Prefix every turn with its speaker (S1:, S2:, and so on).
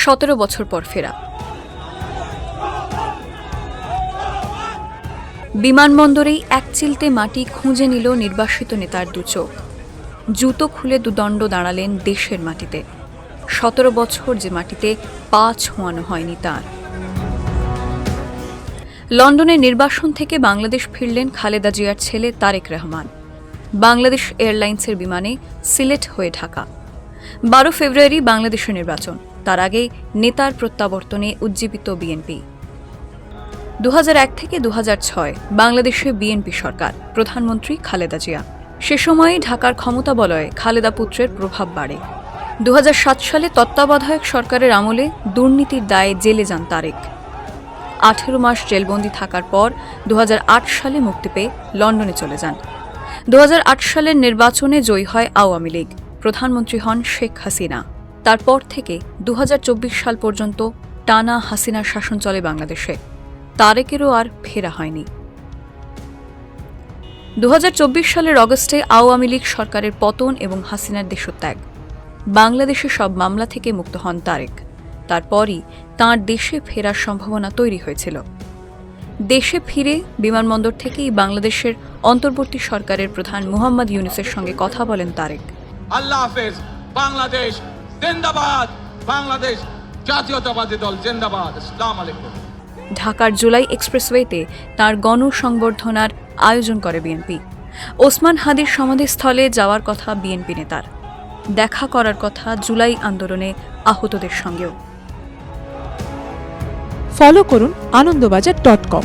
S1: 17 বছর পর ফেরা। বিমানবন্দরেই এক চিলতে মাটি খুঁজে নিল নির্বাসিত নেতার দু চোখ। জুতো খুলে দুদণ্ড দাঁড়ালেন দেশের মাটিতে। 17 বছর যে মাটিতে পা ছোঁয়ানো হয়নি তাঁর। লন্ডনের নির্বাসন থেকে বাংলাদেশ ফিরলেন খালেদা জিয়ার ছেলে তারেক রহমান। বাংলাদেশ এয়ারলাইন্সের বিমানে সিলেট হয়ে ঢাকা। 12 ফেব্রুয়ারি বাংলাদেশের নির্বাচন, তার আগে নেতার প্রত্যাবর্তনে উজ্জীবিত বিএনপি। 2001 থেকে 2006 বাংলাদেশে বিএনপি সরকার, প্রধানমন্ত্রী খালেদা জিয়া। সে সময়ে ঢাকার ক্ষমতা বলয়ে খালেদা পুত্রের প্রভাব বাড়ে। 2007 সালে তত্ত্বাবধায়ক সরকারের আমলে দুর্নীতির দায়ে জেলে যান তারেক। 18 মাস জেলবন্দি থাকার পর 2008 সালে মুক্তি পেয়ে লন্ডনে চলে যান। 2008 সালের নির্বাচনে জয়ী হয় আওয়ামী লীগ, প্রধানমন্ত্রী হন শেখ হাসিনা। তারপর থেকে 2024 সাল পর্যন্ত টানা হাসিনার শাসন চলে বাংলাদেশে। তারেকেরও আর ফেরা হয়নি। 2024 সালের অগস্টে আওয়ামী লীগ সরকারের পতন এবং হাসিনার দেশত্যাগ। বাংলাদেশের সব মামলা থেকে মুক্ত হন তারেক। তারপরই তাঁর দেশে ফেরার সম্ভাবনা তৈরি হয়েছিল। দেশে ফিরে বিমানবন্দর থেকেই বাংলাদেশের অন্তর্বর্তী সরকারের প্রধান মুহাম্মদ ইউনূসের সঙ্গে কথা বলেন তারেক।
S2: আল্লাহ হাফেজ, বাংলাদেশ জিন্দাবাদ, বাংলাদেশ জাতীয়তাবাদী দল জিন্দাবাদ, আসসালামু আলাইকুম।
S1: ঢাকার জুলাই এক্সপ্রেসওয়েতে তাঁর গণসংবর্ধনার আয়োজন করে বিএনপি। ওসমান হাদির সমাধিস্থলে যাওয়ার কথা বিএনপি নেতার। দেখা করার কথা জুলাই আন্দোলনে আহতদের সঙ্গেও।
S3: ফলো করুন আনন্দবাজার.com।